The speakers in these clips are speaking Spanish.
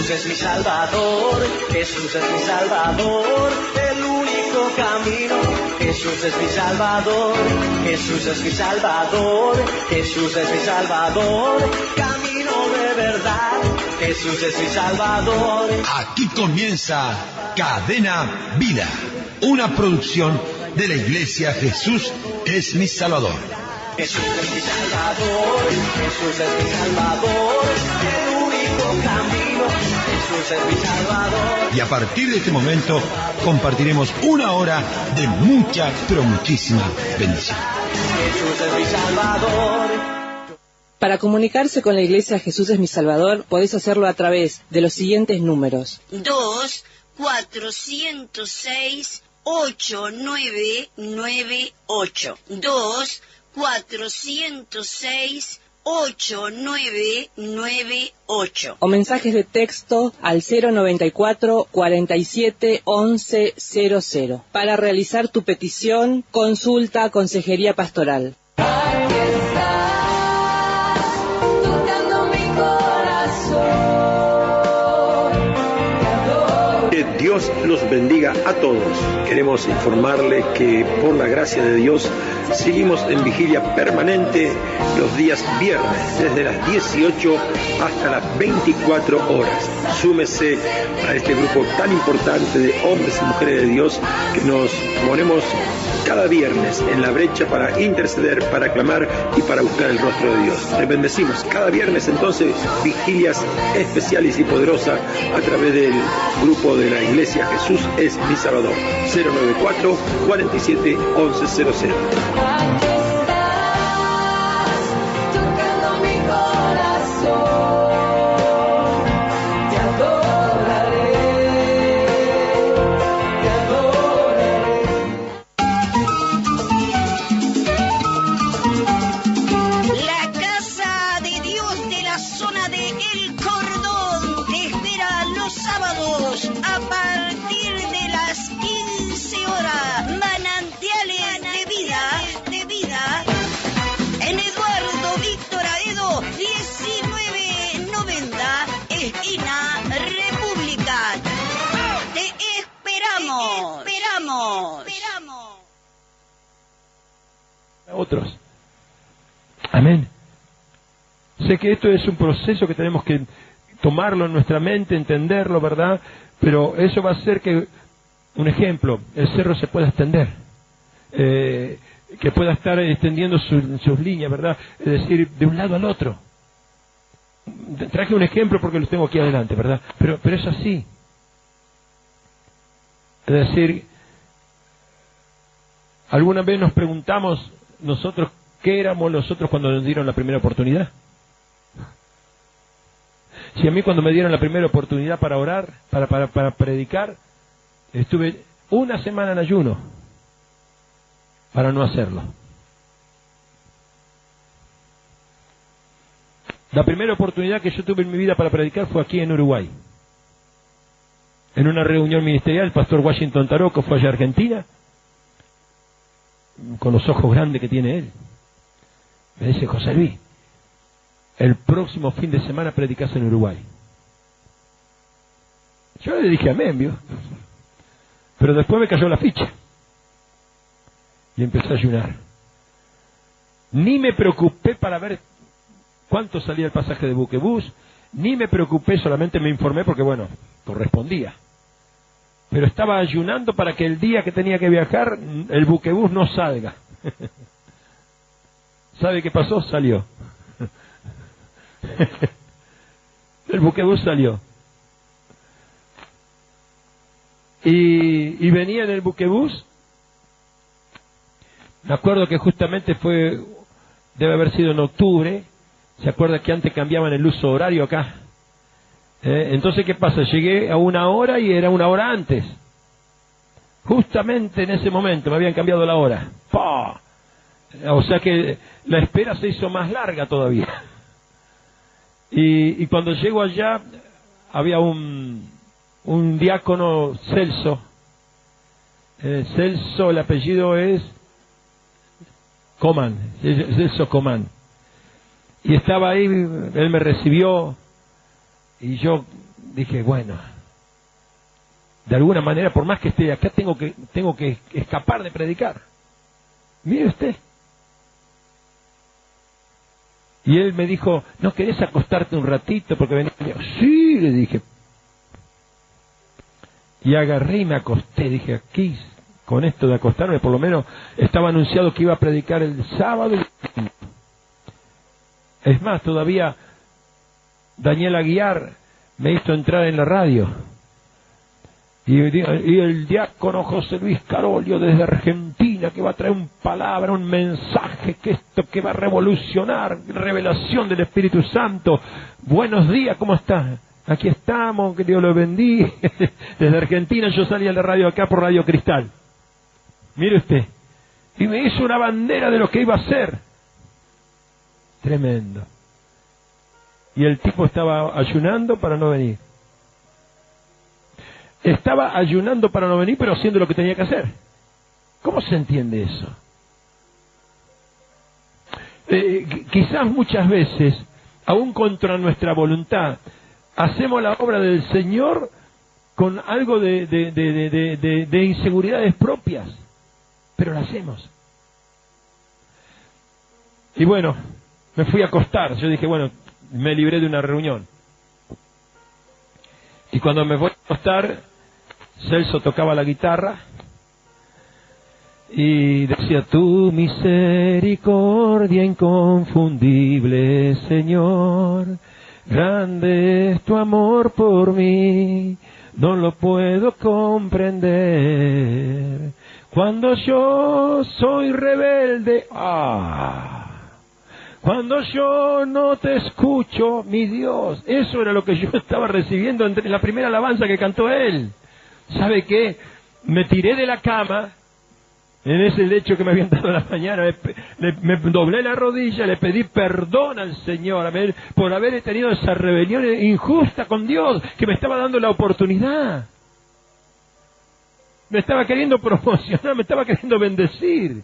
Jesús es mi Salvador, Jesús es mi Salvador, el único camino. Jesús es mi Salvador, Jesús es mi Salvador, Jesús es mi Salvador, camino de verdad. Jesús es mi Salvador. Aquí comienza Cadena Vida, una producción de la Iglesia Jesús es mi Salvador. Jesús es mi Salvador, Jesús es mi Salvador, el único camino. Jesús es mi Salvador. Y a partir de este momento compartiremos una hora de mucha, pero muchísima bendición. Jesús es mi Salvador. Para comunicarse con la Iglesia Jesús es mi Salvador, podés hacerlo a través de los siguientes números. 2-406-8998. 2-406-8998. O mensajes de texto al 094 47 11 00. Para realizar tu petición, consulta Consejería Pastoral. Dios los bendiga a todos. Queremos informarle que por la gracia de Dios seguimos en vigilia permanente los días viernes desde las 18 hasta las 24 horas. Súmese a este grupo tan importante de hombres y mujeres de Dios que nos ponemos cada viernes en la brecha para interceder, para clamar y para buscar el rostro de Dios. Les bendecimos cada viernes entonces vigilias especiales y poderosas a través del grupo de la Iglesia Jesús es mi Salvador. 094 47 11 00. Otros. Amén. Sé que esto es un proceso que tenemos que tomarlo en nuestra mente, entenderlo, ¿verdad? Pero eso va a hacer que, un ejemplo, el cerro se pueda extender, que pueda estar extendiendo sus líneas, ¿verdad? Es decir, de un lado al otro. Traje un ejemplo porque los tengo aquí adelante, ¿verdad? Pero es así. Es decir, alguna vez nos preguntamos nosotros qué éramos nosotros cuando nos dieron la primera oportunidad. Si a mí cuando me dieron la primera oportunidad para orar, para predicar, estuve una semana en ayuno para no hacerlo. La primera oportunidad que yo tuve en mi vida para predicar fue aquí en Uruguay. En una reunión ministerial, el pastor Washington Taroco fue allá a Argentina, con los ojos grandes que tiene él. Me dice: José Luis, el próximo fin de semana predicás en Uruguay. Yo le dije amén, ¿vio? Pero después me cayó la ficha y empecé a ayunar. Ni me preocupé para ver cuánto salía el pasaje de buquebús, ni me preocupé, solamente me informé porque, bueno, correspondía. Pero estaba ayunando para que el día que tenía que viajar, el buquebús no salga. ¿Sabe qué pasó? Salió. El buquebús salió. Y venía en el buquebús. Me acuerdo que justamente debe haber sido en octubre. ¿Se acuerda que antes cambiaban el uso horario acá? Entonces, ¿qué pasa? Llegué a una hora y era una hora antes. Justamente en ese momento me habían cambiado la hora. ¡Pah! O sea que la espera se hizo más larga todavía. Y cuando llego allá, había un diácono Celso. Celso, el apellido es Comán. Celso Comán. Y estaba ahí, él me recibió. Y yo dije, bueno, de alguna manera, por más que esté acá, tengo que escapar de predicar. Mire usted. Y él me dijo, ¿no querés acostarte un ratito? Porque venía. Sí, le dije. Y agarré y me acosté. Dije, aquí, con esto de acostarme, por lo menos estaba anunciado que iba a predicar el sábado. Es más, todavía Daniel Aguiar me hizo entrar en la radio. Y el diácono José Luis Carolio desde Argentina, que va a traer una palabra, un mensaje, que va a revolucionar, revelación del Espíritu Santo. Buenos días, ¿cómo estás? Aquí estamos, que Dios lo bendiga. Desde Argentina yo salí a la radio acá por Radio Cristal. Mire usted. Y me hizo una bandera de lo que iba a hacer. Tremendo. Y el tipo estaba ayunando para no venir. Estaba ayunando para no venir, pero haciendo lo que tenía que hacer. ¿Cómo se entiende eso? Quizás muchas veces, aún contra nuestra voluntad, hacemos la obra del Señor con algo de inseguridades propias, pero la hacemos. Y bueno, me fui a acostar. Yo dije, bueno, me libré de una reunión. Y cuando me fui a acostar, Celso tocaba la guitarra y decía, tu misericordia inconfundible, Señor, grande es tu amor por mí, no lo puedo comprender. Cuando yo soy rebelde, cuando yo no te escucho, mi Dios, eso era lo que yo estaba recibiendo en la primera alabanza que cantó él. ¿Sabe qué? Me tiré de la cama, en ese lecho que me habían dado en la mañana, me doblé la rodilla, le pedí perdón al Señor por haber tenido esa rebelión injusta con Dios, que me estaba dando la oportunidad. Me estaba queriendo promocionar, me estaba queriendo bendecir.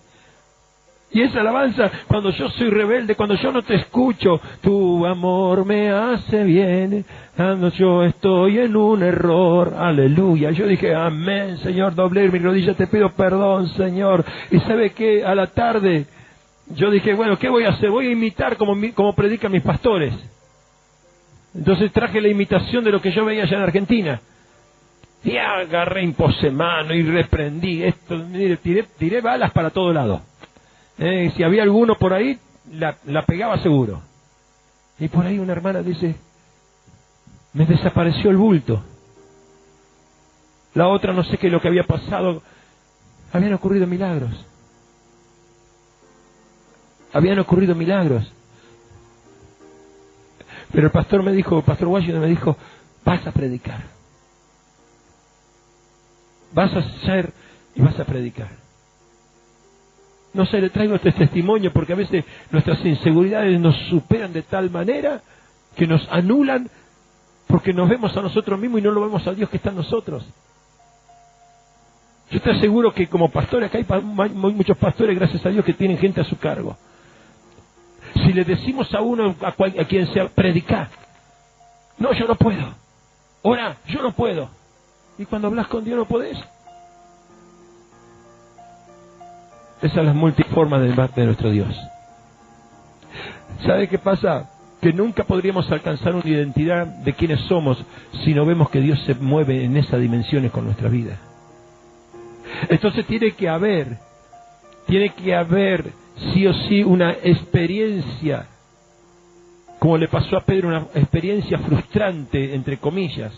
Y esa alabanza, cuando yo soy rebelde, cuando yo no te escucho, tu amor me hace bien, cuando yo estoy en un error, aleluya. Yo dije, amén, Señor, doblé mi rodilla, te pido perdón, Señor. Y ¿sabe qué? A la tarde, yo dije, bueno, ¿qué voy a hacer? Voy a imitar como predican mis pastores. Entonces traje la imitación de lo que yo veía allá en Argentina. Y agarré, impose mano y reprendí esto, mire, tiré balas para todo lado. Si había alguno por ahí, la pegaba seguro. Y por ahí una hermana dice, me desapareció el bulto. La otra no sé qué es lo que había pasado. Habían ocurrido milagros. Habían ocurrido milagros. Pero el pastor me dijo, el pastor Washington me dijo, vas a predicar. Vas a hacer y vas a predicar. No sé, le traigo este testimonio porque a veces nuestras inseguridades nos superan de tal manera que nos anulan porque nos vemos a nosotros mismos y no lo vemos a Dios que está en nosotros. Yo te aseguro que como pastores, acá hay muchos pastores, gracias a Dios, que tienen gente a su cargo. Si le decimos a uno, a quien sea, predicar, no, yo no puedo. Ora, yo no puedo. Y cuando hablas con Dios no podés. Esas son las multiformas de nuestro Dios. ¿Sabe qué pasa? Que nunca podríamos alcanzar una identidad de quiénes somos si no vemos que Dios se mueve en esas dimensiones con nuestra vida. Entonces tiene que haber sí o sí una experiencia, como le pasó a Pedro, una experiencia frustrante, entre comillas,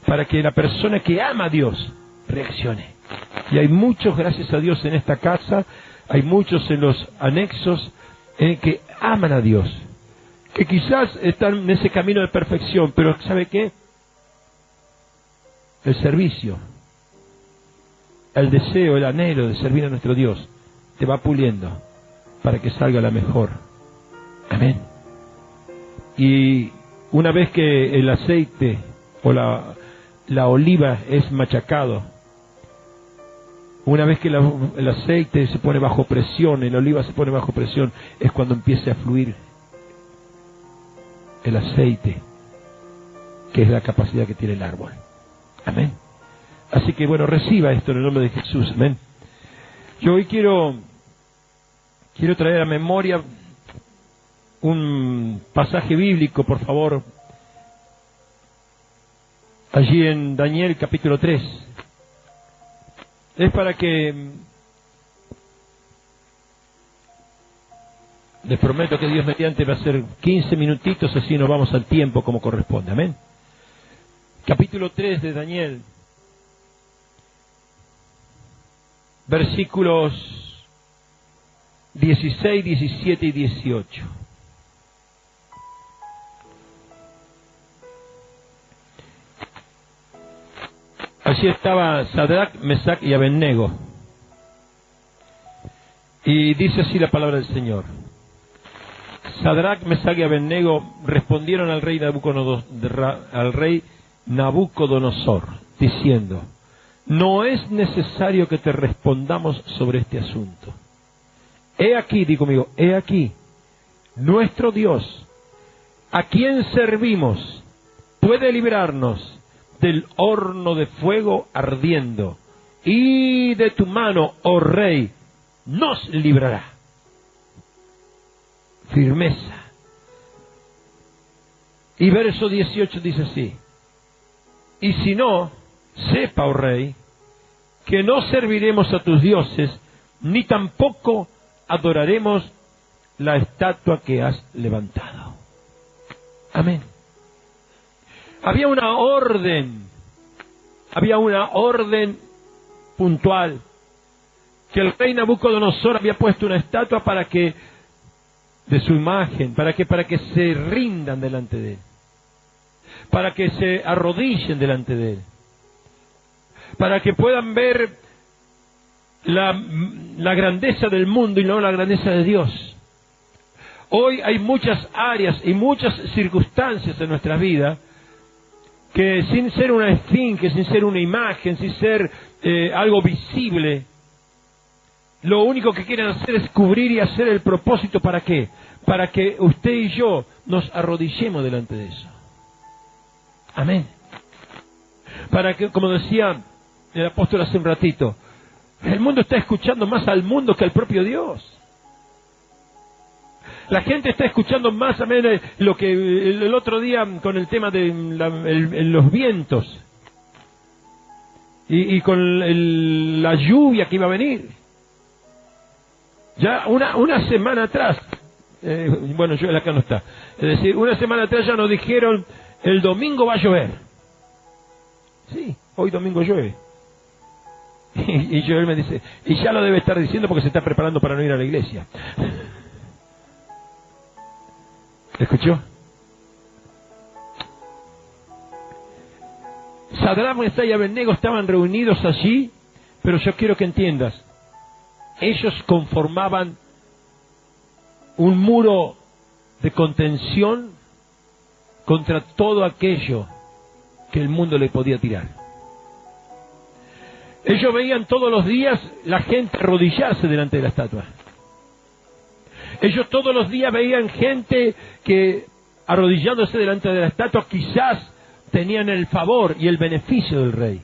para que la persona que ama a Dios reaccione. Y hay muchos, gracias a Dios, en esta casa, hay muchos en los anexos que aman a Dios, que quizás están en ese camino de perfección, pero ¿sabe qué? El servicio, el deseo, el anhelo de servir a nuestro Dios te va puliendo para que salga la mejor. Amén. Y una vez que el aceite o la oliva es machacado, una vez que el aceite se pone bajo presión, el oliva se pone bajo presión, es cuando empieza a fluir el aceite, que es la capacidad que tiene el árbol. Amén. Así que bueno, reciba esto en el nombre de Jesús. Amén. Yo hoy quiero traer a memoria un pasaje bíblico, por favor, allí en Daniel capítulo 3. Es para que les prometo que Dios mediante va a ser 15 minutitos, así nos vamos al tiempo como corresponde. Amén. Capítulo 3 de Daniel, versículos 16, 17 y 18. Allí estaba Sadrach, Mesach y Abednego. Y dice así la palabra del Señor. Sadrach, Mesach y Abednego respondieron al rey Nabucodonosor, diciendo: no es necesario que te respondamos sobre este asunto. He aquí, digo conmigo, he aquí, nuestro Dios, a quien servimos, puede librarnos del horno de fuego ardiendo, y de tu mano, oh rey, nos librará. Firmeza. Y verso 18 dice así: y si no, sepa, oh rey, que no serviremos a tus dioses, ni tampoco adoraremos la estatua que has levantado. Amén. Había una orden puntual, que el rey Nabucodonosor había puesto una estatua para que, de su imagen, para que se rindan delante de él, para que se arrodillen delante de él, para que puedan ver la grandeza del mundo y no la grandeza de Dios. Hoy hay muchas áreas y muchas circunstancias en nuestra vida que, sin ser una esfinge, sin ser una imagen, sin ser algo visible, lo único que quieren hacer es cubrir y hacer el propósito. ¿Para qué? Para que usted y yo nos arrodillemos delante de eso. Amén. Para que, como decía el apóstol hace un ratito, el mundo está escuchando más al mundo que al propio Dios. La gente está escuchando más, amén, lo que el otro día con el tema de los vientos y con la lluvia que iba a venir. Ya una semana atrás, bueno, yo acá no está, es decir, una semana atrás ya nos dijeron: el domingo va a llover. Sí, hoy domingo llueve. Y Joel me dice: y ya lo debe estar diciendo porque se está preparando para no ir a la iglesia. ¿Escuchó? Sadrach, Mesach y Abednego estaban reunidos allí, pero yo quiero que entiendas, ellos conformaban un muro de contención contra todo aquello que el mundo le podía tirar. Ellos veían todos los días la gente arrodillarse delante de la estatua. Ellos todos los días veían gente que, arrodillándose delante de la estatua, quizás tenían el favor y el beneficio del rey.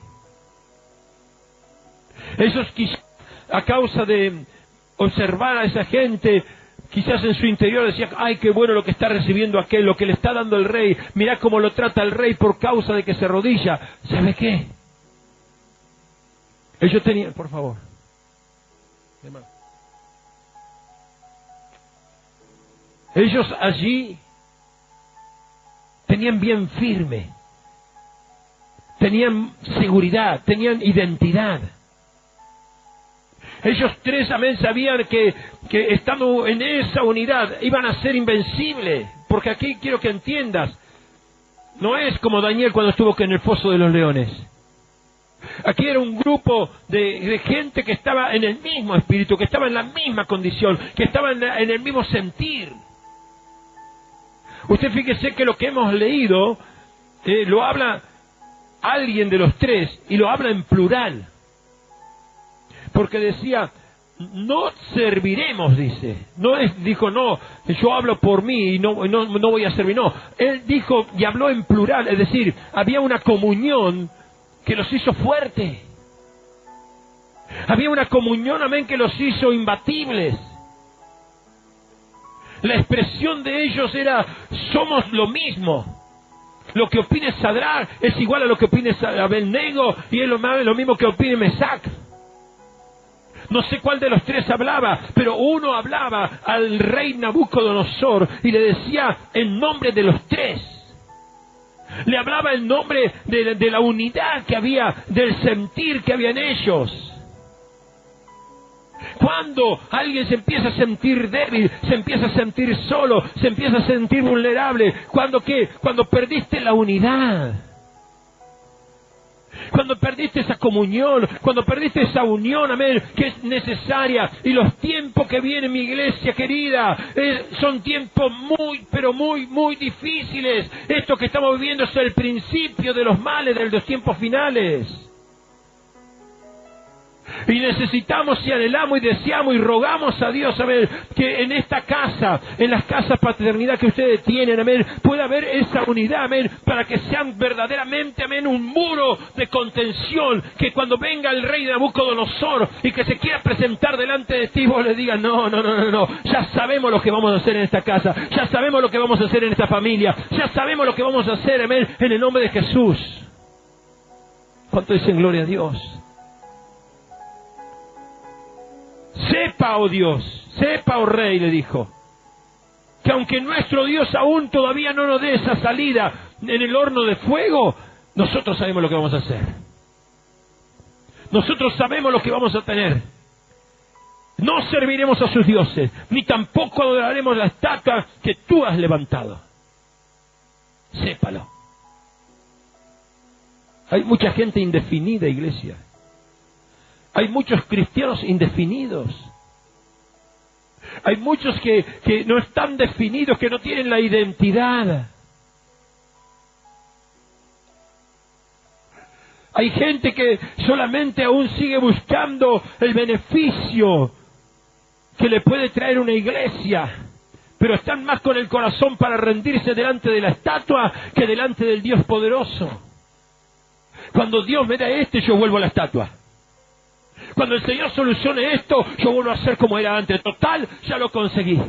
Ellos quizás, a causa de observar a esa gente, quizás en su interior decían: ay, qué bueno lo que está recibiendo aquel, lo que le está dando el rey, mirá cómo lo trata el rey por causa de que se arrodilla. ¿Sabe qué? Ellos tenían, por favor, hermano. Ellos allí tenían bien firme, tenían seguridad, tenían identidad. Ellos tres, amén, sabían que estando en esa unidad iban a ser invencibles. Porque aquí quiero que entiendas, no es como Daniel cuando estuvo en el foso de los leones. Aquí era un grupo de gente que estaba en el mismo espíritu, que estaba en la misma condición, que estaba en el mismo sentir. Usted fíjese que lo que hemos leído lo habla alguien de los tres y lo habla en plural. Porque decía: no serviremos, dice. Dijo, no, yo hablo por mí y no voy a servir. No, él dijo y habló en plural, es decir, había una comunión que los hizo fuertes. Había una comunión, amén, que los hizo imbatibles. La expresión de ellos era, somos lo mismo. Lo que opine Sadrach es igual a lo que opine Abednego y es lo mismo que opine Mesac. No sé cuál de los tres hablaba, pero uno hablaba al rey Nabucodonosor y le decía en nombre de los tres. Le hablaba en nombre de la unidad que había, del sentir que había en ellos. Cuando alguien se empieza a sentir débil, se empieza a sentir solo, se empieza a sentir vulnerable, ¿cuándo qué? Cuando perdiste la unidad. Cuando perdiste esa comunión, cuando perdiste esa unión, amén, que es necesaria. Y los tiempos que vienen, mi iglesia querida, son tiempos muy, pero muy, muy difíciles. Esto que estamos viviendo es el principio de los males de los tiempos finales. Y necesitamos y anhelamos y deseamos y rogamos a Dios, amén, que en esta casa, en las casas paternidad que ustedes tienen, amén, pueda haber esa unidad, amén, para que sean verdaderamente, amén, un muro de contención, que cuando venga el rey de Nabucodonosor y que se quiera presentar delante de ti, vos le digas, no, ya sabemos lo que vamos a hacer en esta casa, ya sabemos lo que vamos a hacer en esta familia, ya sabemos lo que vamos a hacer, amén, en el nombre de Jesús. ¿Cuánto dicen gloria a Dios? Sepa, oh Dios, sepa, oh Rey, le dijo, que aunque nuestro Dios aún todavía no nos dé esa salida en el horno de fuego, nosotros sabemos lo que vamos a hacer. Nosotros sabemos lo que vamos a tener. No serviremos a sus dioses, ni tampoco adoraremos la estatua que tú has levantado. Sépalo. Hay mucha gente indefinida, iglesia. Hay muchos cristianos indefinidos. Hay muchos que no están definidos, que no tienen la identidad. Hay gente que solamente aún sigue buscando el beneficio que le puede traer una iglesia, pero están más con el corazón para rendirse delante de la estatua que delante del Dios poderoso. Cuando Dios me da yo vuelvo a la estatua. Cuando el Señor solucione esto, yo vuelvo a ser como era antes. Total, ya lo conseguí.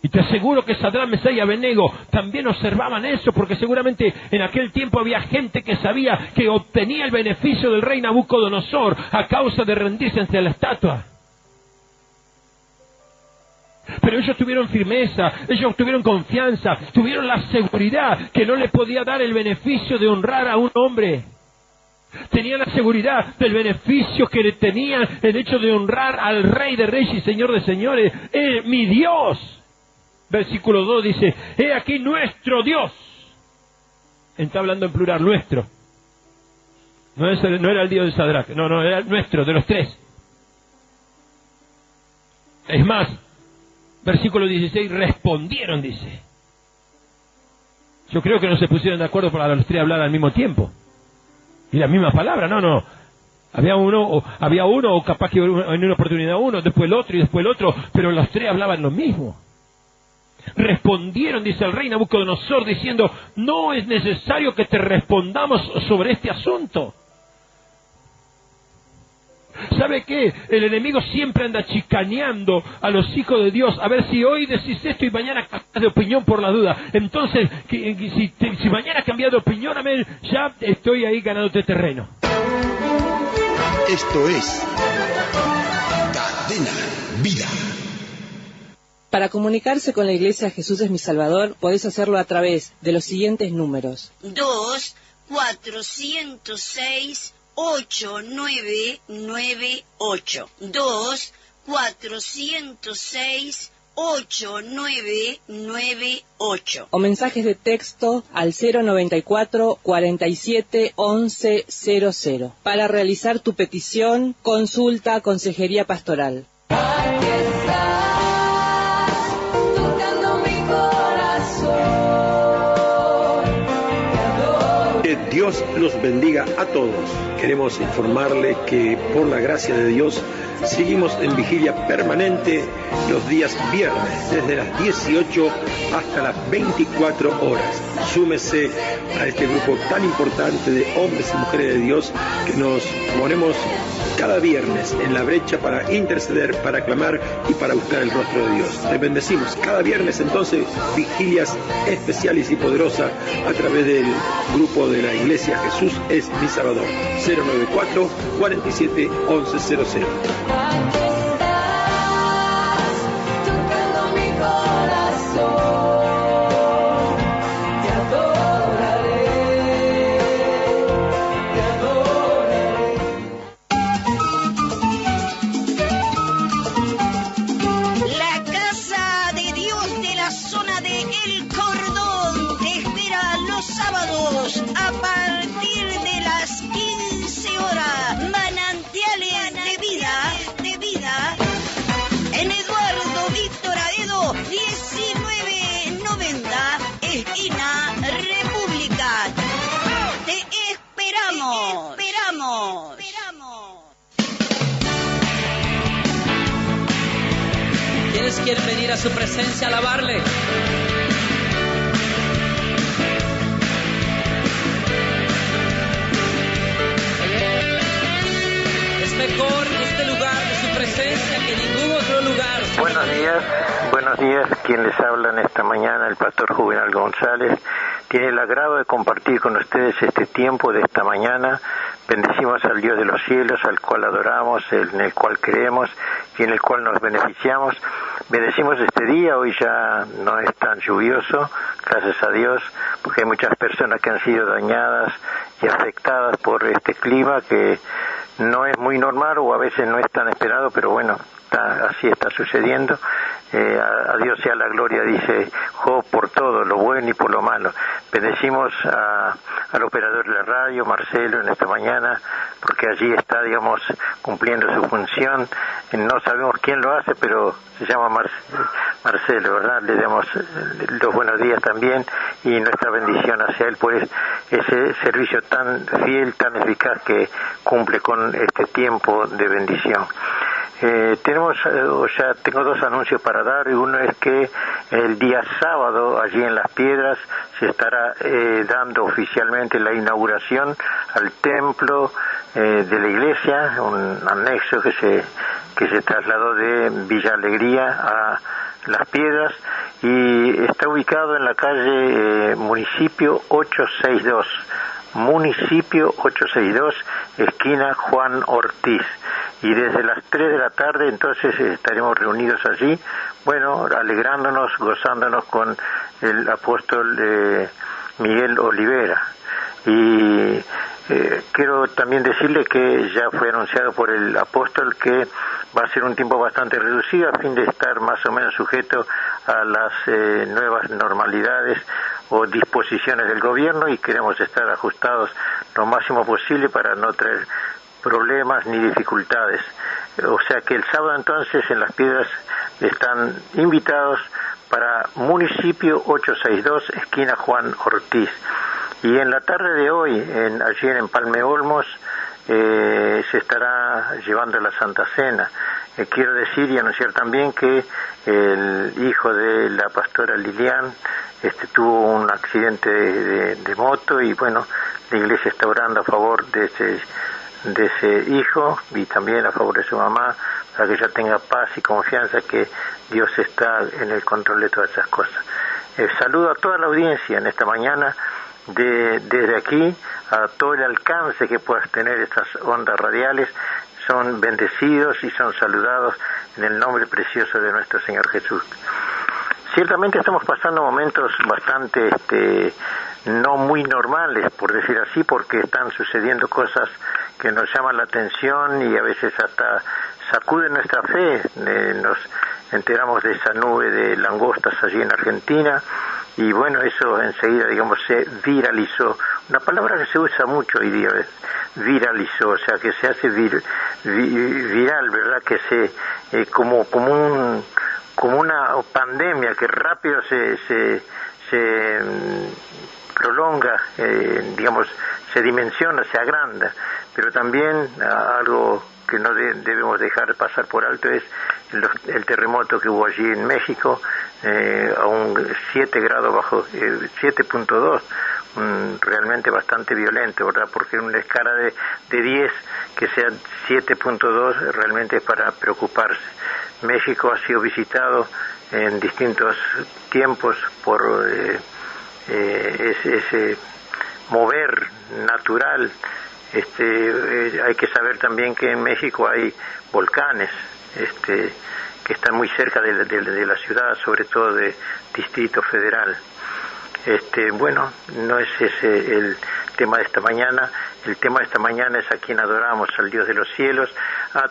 Y te aseguro que Sadrach, Mesach y Abednego también observaban eso, porque seguramente en aquel tiempo había gente que sabía que obtenía el beneficio del rey Nabucodonosor a causa de rendirse ante la estatua. Pero ellos tuvieron firmeza, ellos tuvieron confianza, tuvieron la seguridad que no le podía dar el beneficio de honrar a un hombre. Tenían la seguridad del beneficio que le tenían el hecho de honrar al Rey de Reyes y Señor de Señores. Mi Dios. Versículo 2 dice, he aquí nuestro Dios. Está hablando en plural, nuestro. No era el Dios de Sadrach, no, era nuestro, de los tres. Es más, versículo 16, respondieron, dice. Yo creo que no se pusieron de acuerdo para los tres hablar al mismo tiempo. Y la misma palabra, no. Había uno, o capaz que en una oportunidad uno, después el otro y después el otro, pero los tres hablaban lo mismo. Respondieron, dice el rey Nabucodonosor, diciendo, no es necesario que te respondamos sobre este asunto. ¿Sabe qué? El enemigo siempre anda chicaneando a los hijos de Dios. A ver si hoy decís esto y mañana cambias de opinión por la duda. Entonces, si mañana cambias de opinión, amén, ya estoy ahí ganándote terreno. Esto es Cadena Vida. Para comunicarse con la Iglesia Jesús es mi Salvador, podés hacerlo a través de los siguientes números. 2-406-8998 2-406-8998 O mensajes de texto al 094 47 11 00 para realizar tu petición, consulta, consejería pastoral. Dios Dios los bendiga a todos. Queremos informarle que por la gracia de Dios seguimos en vigilia permanente los días viernes desde las 18 hasta las 24 horas. Súmese a este grupo tan importante de hombres y mujeres de Dios que nos ponemos cada viernes en la brecha para interceder, para clamar y para buscar el rostro de Dios. Les bendecimos cada viernes entonces vigilias especiales y poderosas a través del grupo de la Iglesia Jesús es mi Salvador. 094 47 11 00. A partir de las 15 horas, manantiales de vida, en Eduardo Víctor Aedo, 1990, esquina República. Te esperamos. ¿Quiénes quieren venir a su presencia a alabarle? Mejor este lugar de su presencia que ningún otro lugar. Buenos días, quien les habla en esta mañana, el pastor Juvenal González. Tiene el agrado de compartir con ustedes este tiempo de esta mañana. Bendecimos al Dios de los cielos, al cual adoramos, en el cual creemos y en el cual nos beneficiamos. Bendecimos este día, hoy ya no es tan lluvioso, gracias a Dios, porque hay muchas personas que han sido dañadas y afectadas por este clima que no es muy normal o a veces no es tan esperado, pero bueno, así está sucediendo. A Dios sea la gloria, dice Job, por todo, lo bueno y por lo malo. Bendecimos al operador de la radio, Marcelo, en esta mañana, porque allí está, digamos, cumpliendo su función. No sabemos quién lo hace, pero se llama Marcelo, ¿verdad? Le damos los buenos días también y nuestra bendición hacia él por ese servicio tan fiel, tan eficaz que cumple con este tiempo de bendición. Tengo dos anuncios para dar, y uno es que el día sábado allí en Las Piedras se estará dando oficialmente la inauguración al templo de la iglesia, un anexo que se trasladó de Villa Alegría a Las Piedras y está ubicado en la calle Municipio 862, esquina Juan Ortiz. Y desde las 3 de la tarde entonces estaremos reunidos allí, bueno, alegrándonos, gozándonos con el apóstol Miguel Olivera. Y quiero también decirle que ya fue anunciado por el apóstol que va a ser un tiempo bastante reducido a fin de estar más o menos sujeto a las nuevas normalidades o disposiciones del gobierno, y queremos estar ajustados lo máximo posible para no traer problemas ni dificultades. O sea que el sábado entonces en Las Piedras están invitados para Municipio 862, esquina Juan Ortiz. Y en la tarde de hoy, allí en Empalme Olmos, se estará llevando la Santa Cena. Quiero decir y anunciar también que el hijo de la pastora Lilian tuvo un accidente de moto, y bueno, la iglesia está orando a favor de ese hijo y también a favor de su mamá, para que ella tenga paz y confianza que Dios está en el control de todas esas cosas. Saludo a toda la audiencia en esta mañana, desde aquí, a todo el alcance que puedas tener estas ondas radiales. Son bendecidos y son saludados en el nombre precioso de nuestro Señor Jesús. Ciertamente estamos pasando momentos bastante no muy normales, por decir así, porque están sucediendo cosas que nos llaman la atención y a veces hasta sacuden nuestra fe. Nos enteramos de esa nube de langostas allí en Argentina, y bueno, eso enseguida, digamos, se viralizó. Una palabra que se usa mucho hoy día es viralizó, o sea, que se hace viral, ¿verdad? Que como una pandemia que rápido se prolonga, digamos, se dimensiona, se agranda, pero también algo que no debemos dejar pasar por alto es el terremoto que hubo allí en México, a un 7 grados bajo 7.2, realmente bastante violento, ¿verdad? Porque en una escala de 10 que sea 7.2 realmente es para preocuparse. México ha sido visitado en distintos tiempos por ese mover natural. Hay que saber también que en México hay volcanes que están muy cerca de la ciudad, sobre todo de Distrito Federal. Bueno, no es ese el tema de esta mañana. El tema de esta mañana es a quien adoramos, al Dios de los cielos.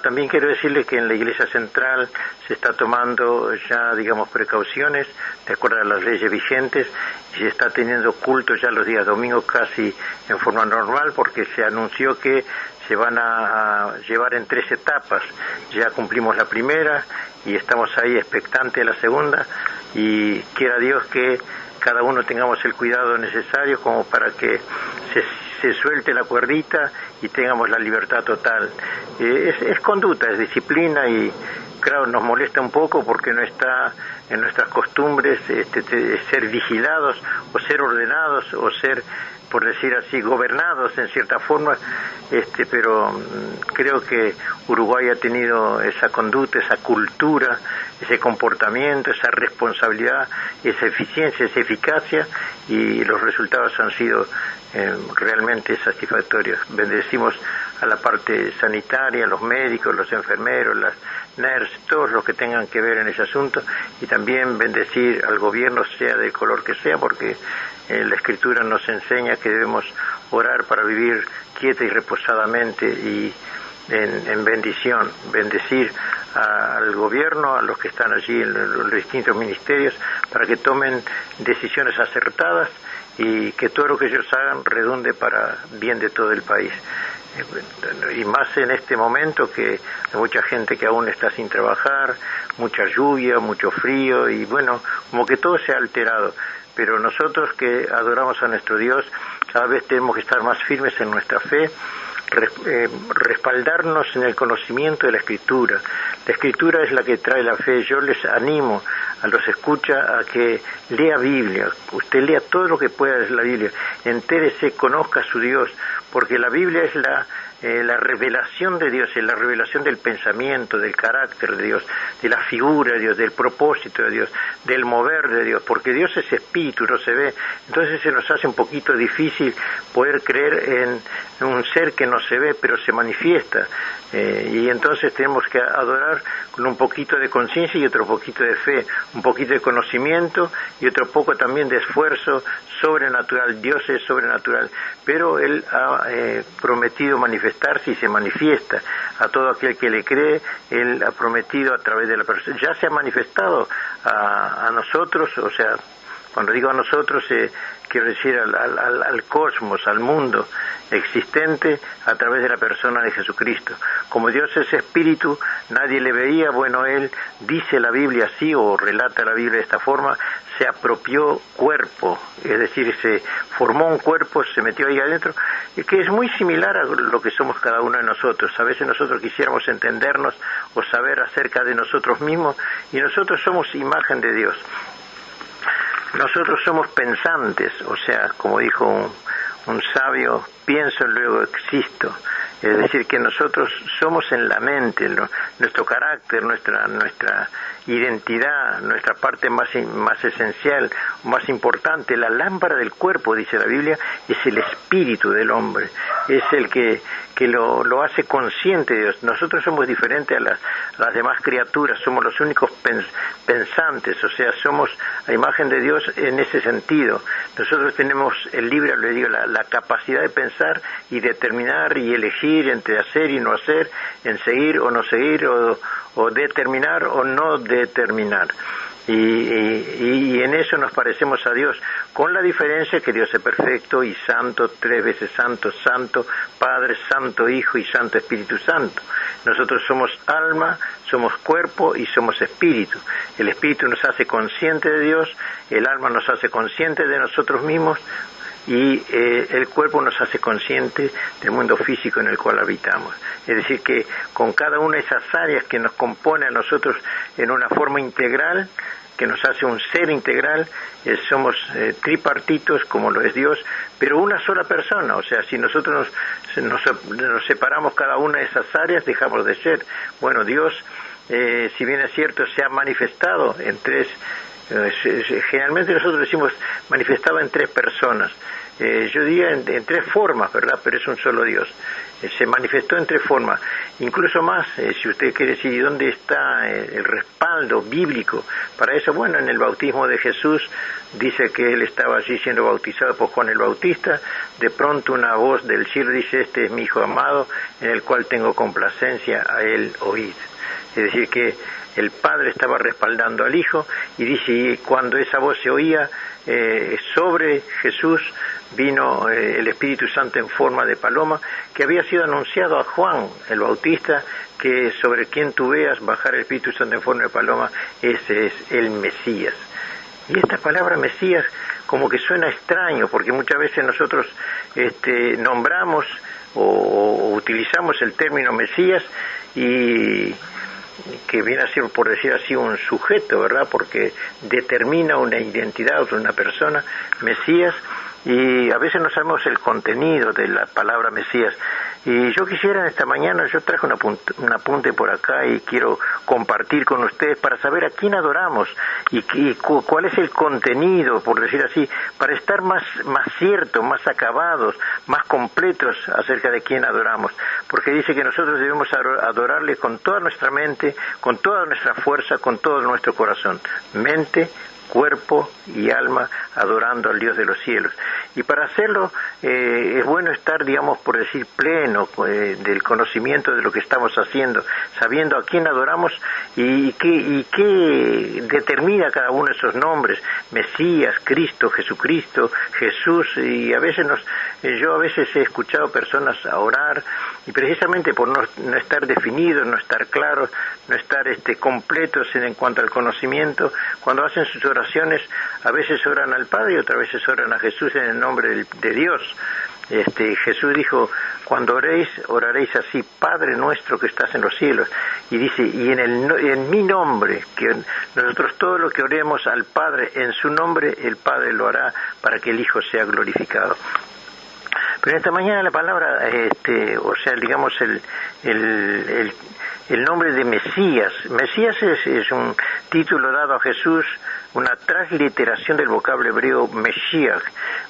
También quiero decirle que en la Iglesia Central se está tomando ya, digamos, precauciones de acuerdo a las leyes vigentes, y se está teniendo culto ya los días domingos casi en forma normal, porque se anunció que se van a llevar en 3 etapas. Ya cumplimos la primera y estamos ahí expectantes de la segunda, y quiera Dios que cada uno tengamos el cuidado necesario como para que se suelte la cuerdita y tengamos la libertad total. Es conducta, es disciplina, y claro, nos molesta un poco porque no está en nuestras costumbres ser vigilados o ser ordenados o ser, por decir así, gobernados en cierta forma, pero creo que Uruguay ha tenido esa conducta, esa cultura, ese comportamiento, esa responsabilidad, esa eficiencia, esa eficacia, y los resultados han sido realmente satisfactorios. Bendecimos a la parte sanitaria, a los médicos, los enfermeros, las nurses, todos los que tengan que ver en ese asunto, y también bendecir al gobierno, sea del color que sea, porque la Escritura nos enseña que debemos orar para vivir quieta y reposadamente y en bendición. Bendecir al gobierno, a los que están allí en los distintos ministerios, para que tomen decisiones acertadas y que todo lo que ellos hagan redunde para bien de todo el país. Y más en este momento que hay mucha gente que aún está sin trabajar, mucha lluvia, mucho frío, y bueno, como que todo se ha alterado. Pero nosotros que adoramos a nuestro Dios, cada vez tenemos que estar más firmes en nuestra fe, respaldarnos en el conocimiento de la Escritura. La Escritura es la que trae la fe. Yo les animo a los escucha a que lea Biblia. Usted lea todo lo que pueda de la Biblia, entérese, conozca a su Dios, porque la Biblia es la revelación de Dios, es la revelación del pensamiento, del carácter de Dios, de la figura de Dios, del propósito de Dios, del mover de Dios, porque Dios es espíritu, no se ve. Entonces se nos hace un poquito difícil poder creer en un ser que no se ve, pero se manifiesta, y entonces tenemos que adorar con un poquito de conciencia y otro poquito de fe, un poquito de conocimiento y otro poco también de esfuerzo sobrenatural. Dios es sobrenatural, pero Él ha prometido manifestarse y se manifiesta a todo aquel que le cree. Él ha prometido a través de la persona, ya se ha manifestado a nosotros, o sea, cuando digo a nosotros, quiero decir al cosmos, al mundo existente, a través de la persona de Jesucristo. Como Dios es espíritu, nadie le veía. Bueno, Él dice la Biblia así, o relata la Biblia de esta forma: se apropió cuerpo, es decir, se formó un cuerpo, se metió ahí adentro, y que es muy similar a lo que somos cada uno de nosotros. A veces nosotros quisiéramos entendernos o saber acerca de nosotros mismos, y nosotros somos imagen de Dios. Nosotros somos pensantes, o sea, como dijo un sabio, pienso luego existo. Es decir, que nosotros somos en la mente, nuestro carácter, nuestra identidad, nuestra parte más esencial, más importante. La lámpara del cuerpo, dice la Biblia, es el espíritu del hombre, es el que lo hace consciente de Dios. Nosotros somos diferentes a las demás criaturas, somos los únicos pensantes, o sea, somos a imagen de Dios en ese sentido. Nosotros tenemos el libre albedrío, la capacidad de pensar y determinar y elegir entre hacer y no hacer, en seguir o no seguir, o determinar o no determinar. Y en eso nos parecemos a Dios, con la diferencia que Dios es perfecto y santo, 3 veces santo, santo, Padre, Santo Hijo y Santo Espíritu Santo. Nosotros somos alma, somos cuerpo y somos espíritu. El espíritu nos hace consciente de Dios, el alma nos hace consciente de nosotros mismos, y el cuerpo nos hace consciente del mundo físico en el cual habitamos. Es decir, que con cada una de esas áreas que nos compone a nosotros en una forma integral, que nos hace un ser integral, somos tripartitos como lo es Dios, pero una sola persona. O sea, si nosotros nos separamos cada una de esas áreas, dejamos de ser. Bueno, Dios, si bien es cierto, se ha manifestado en tres, generalmente nosotros decimos manifestado en tres personas. Yo diría en tres formas, ¿verdad? Pero es un solo Dios. Se manifestó en tres formas. Incluso más, si usted quiere decir dónde está el respaldo bíblico para eso, bueno, en el bautismo de Jesús dice que él estaba allí siendo bautizado por Juan el Bautista. De pronto una voz del cielo dice: este es mi hijo amado, en el cual tengo complacencia, a él oíd. Es decir, que el Padre estaba respaldando al Hijo, y dice, y cuando esa voz se oía sobre Jesús, vino el Espíritu Santo en forma de paloma, que había sido anunciado a Juan el Bautista, que sobre quien tú veas bajar el Espíritu Santo en forma de paloma, ese es el Mesías. Y esta palabra Mesías como que suena extraño, porque muchas veces nosotros nombramos o utilizamos el término Mesías, y que viene a ser, por decir así, un sujeto, ¿verdad? Porque determina una identidad de una persona, Mesías, y a veces no sabemos el contenido de la palabra Mesías. Y yo quisiera esta mañana, yo traje un apunte por acá y quiero compartir con ustedes para saber a quién adoramos y cuál es el contenido, por decir así, para estar más ciertos, más acabados, más completos acerca de quién adoramos. Porque dice que nosotros debemos adorarle con toda nuestra mente, con toda nuestra fuerza, con todo nuestro corazón. Mente, cuerpo y alma, adorando al Dios de los cielos. Y para hacerlo es bueno estar, digamos, por decir, pleno del conocimiento de lo que estamos haciendo, sabiendo a quién adoramos y qué determina cada uno de esos nombres: Mesías, Cristo, Jesucristo, Jesús. Y a veces yo a veces he escuchado personas a orar, y precisamente por no estar definidos, no estar claros, no estar completos en cuanto al conocimiento, cuando hacen sus oraciones, a veces oran al Padre y otras veces oran a Jesús en el nombre de Dios. Jesús dijo: cuando oréis, oraréis así: Padre nuestro que estás en los cielos. Y dice: y en mi nombre, que nosotros todo lo que oremos al Padre en su nombre, el Padre lo hará para que el Hijo sea glorificado. Pero esta mañana la palabra, o sea, digamos el nombre de Mesías. Mesías es un título dado a Jesús, una transliteración del vocablo hebreo Mesías.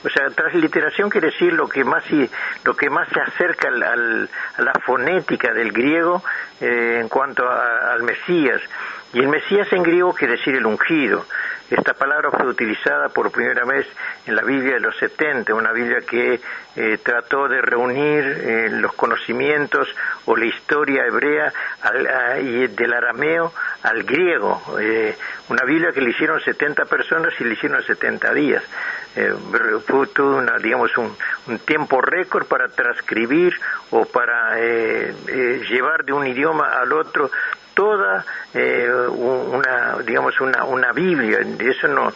O sea, transliteración quiere decir lo que más se acerca a la fonética del griego en cuanto al Mesías. Y el Mesías en griego quiere decir el ungido. Esta palabra fue utilizada por primera vez en la Biblia de los 70, una Biblia que trató de reunir los conocimientos o la historia hebrea y del arameo al griego. Una Biblia que le hicieron 70 personas y le hicieron 70 días. Fue digamos un tiempo récord para transcribir o para llevar de un idioma al otro toda una Biblia. Eso no,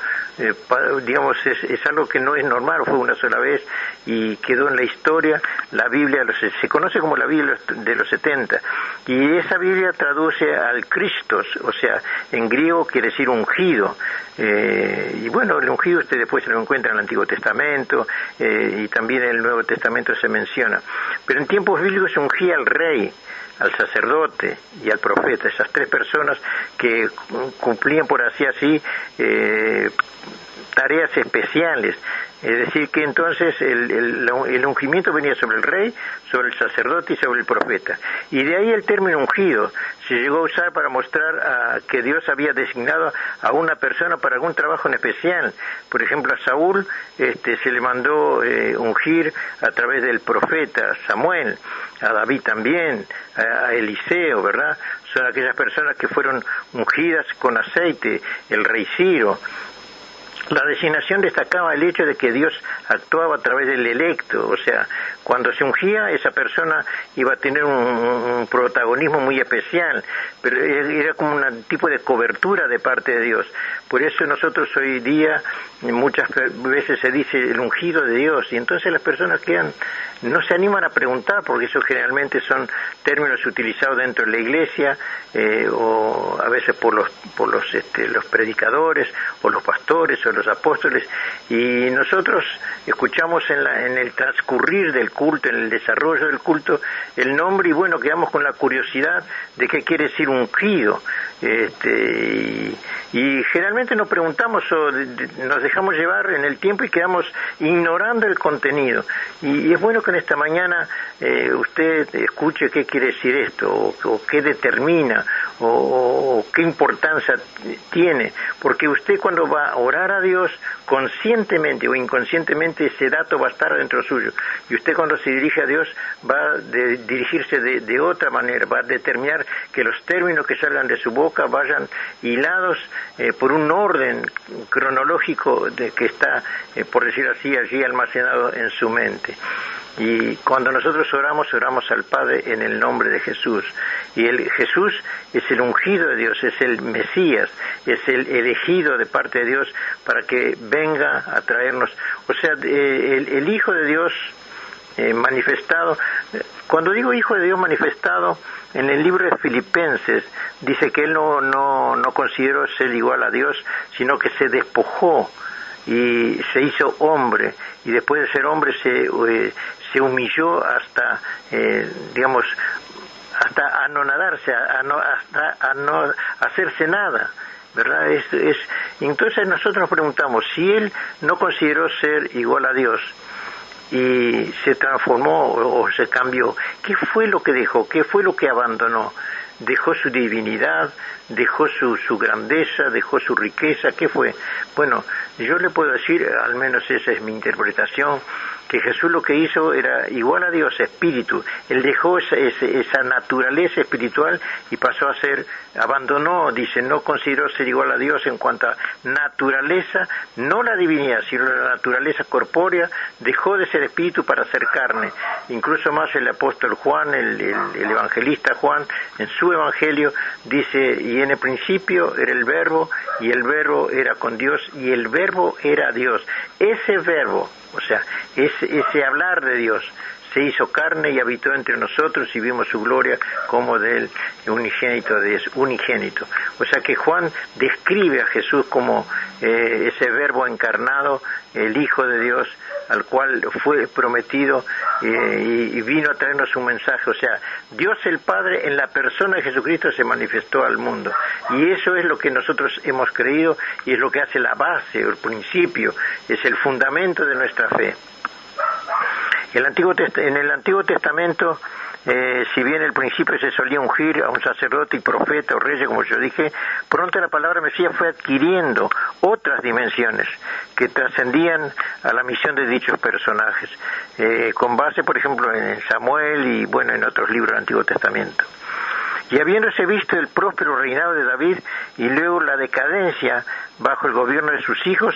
digamos, es algo que no es normal. Fue una sola vez y quedó en la historia. La Biblia se conoce como la Biblia de los 70, y esa Biblia traduce al Christos, o sea, en griego quiere decir ungido. Y bueno, el ungido usted después se lo encuentra en el Antiguo Testamento, y también en el Nuevo Testamento se menciona. Pero en tiempos bíblicos se ungía al rey, al sacerdote y al profeta, esas tres personas que cumplían, por así tareas especiales. Es decir, que entonces el ungimiento venía sobre el rey, sobre el sacerdote y sobre el profeta. Y de ahí el término ungido se llegó a usar para mostrar que Dios había designado a una persona para algún trabajo en especial. Por ejemplo, a Saúl se le mandó ungir a través del profeta Samuel, a David también, a Eliseo, ¿verdad? Son aquellas personas que fueron ungidas con aceite, el rey Ciro. La designación destacaba el hecho de que Dios actuaba a través del electo, o sea, cuando se ungía, esa persona iba a tener un protagonismo muy especial, pero era como un tipo de cobertura de parte de Dios. Por eso nosotros hoy día muchas veces se dice el ungido de Dios, y entonces las personas no se animan a preguntar, porque eso generalmente son términos utilizados dentro de la iglesia, o a veces por los predicadores, o los pastores, o los apóstoles, y nosotros escuchamos en el transcurrir del culto, en el desarrollo del culto, el nombre, y bueno, quedamos con la curiosidad de qué quiere decir ungido, y generalmente nos preguntamos o nos dejamos llevar en el tiempo y quedamos ignorando el contenido, y es bueno que en esta mañana usted escuche qué quiere decir esto, o qué determina, o qué importancia tiene, porque usted cuando va a orar a Dios, conscientemente o inconscientemente ese dato va a estar dentro suyo, y usted cuando se dirige a Dios va a dirigirse de otra manera, va a determinar que los términos que salgan de su boca vayan hilados por un orden cronológico que está, por decir así, allí almacenado en su mente. Y cuando nosotros oramos al Padre en el nombre de Jesús. Y Jesús es el ungido de Dios, es el Mesías, es el elegido de parte de Dios para que venga a traernos. O sea, el Hijo de Dios manifestado. Cuando digo Hijo de Dios manifestado, en el libro de Filipenses dice que Él no consideró ser igual a Dios, sino que se despojó y se hizo hombre, y después de ser hombre se humilló hasta, hasta anonadarse, hasta no hacerse nada, ¿verdad? Entonces nosotros nos preguntamos, si Él no consideró ser igual a Dios y se transformó o se cambió, ¿qué fue lo que dejó? ¿Qué fue lo que abandonó? Dejó su divinidad, dejó su grandeza, dejó su riqueza, ¿qué fue? Bueno, yo le puedo decir, al menos esa es mi interpretación, que Jesús lo que hizo era igual a Dios, espíritu. Él dejó esa naturaleza espiritual y pasó a ser, abandonó, dice, no consideró ser igual a Dios en cuanto a naturaleza, no la divinidad, sino la naturaleza corpórea, dejó de ser espíritu para ser carne. Incluso más el apóstol Juan, el evangelista Juan, en su evangelio, dice, y en el principio era el verbo, y el verbo era con Dios, y el verbo era Dios. Ese verbo, o sea, ese hablar de Dios, se hizo carne y habitó entre nosotros y vimos su gloria como del unigénito de Dios, unigénito. O sea que Juan describe a Jesús como ese verbo encarnado, el Hijo de Dios, al cual fue prometido y vino a traernos un mensaje. O sea, Dios el Padre en la persona de Jesucristo se manifestó al mundo, y eso es lo que nosotros hemos creído y es lo que hace la base, el principio, es el fundamento de nuestra fe. En el Antiguo Testamento, si bien al principio se solía ungir a un sacerdote y profeta o rey, como yo dije, pronto la palabra Mesías fue adquiriendo otras dimensiones que trascendían a la misión de dichos personajes, con base, por ejemplo, en Samuel y, bueno, en otros libros del Antiguo Testamento. Y habiéndose visto el próspero reinado de David y luego la decadencia bajo el gobierno de sus hijos,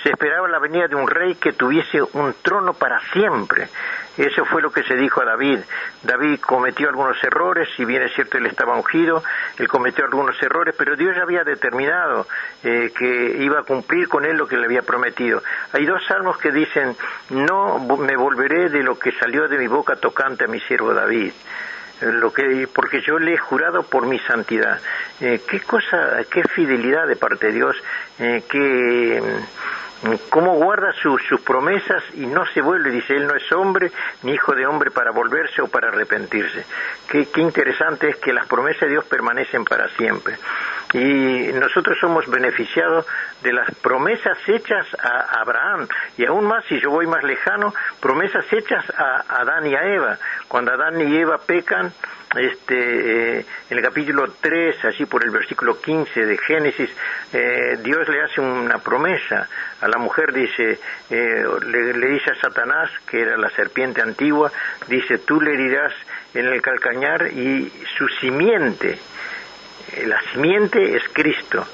se esperaba la venida de un rey que tuviese un trono para siempre. Eso fue lo que se dijo a David. David cometió algunos errores, si bien es cierto él estaba ungido, él cometió algunos errores, pero Dios ya había determinado que iba a cumplir con él lo que le había prometido. Hay dos salmos que dicen, no me volveré de lo que salió de mi boca tocante a mi siervo David. Porque yo le he jurado por mi santidad. Qué fidelidad de parte de Dios, cómo guarda sus promesas y no se vuelve, dice, él no es hombre ni hijo de hombre para volverse o para arrepentirse. Qué interesante es que las promesas de Dios permanecen para siempre. Y nosotros somos beneficiados de las promesas hechas a Abraham, y aún más, si yo voy más lejano, promesas hechas a Adán y a Eva. Cuando Adán y Eva pecan, en el capítulo 3, así por el versículo 15 de Génesis, Dios le hace una promesa a la mujer, dice, le dice a Satanás, que era la serpiente antigua, dice, tú le herirás en el calcañar y su simiente, la simiente es Cristo,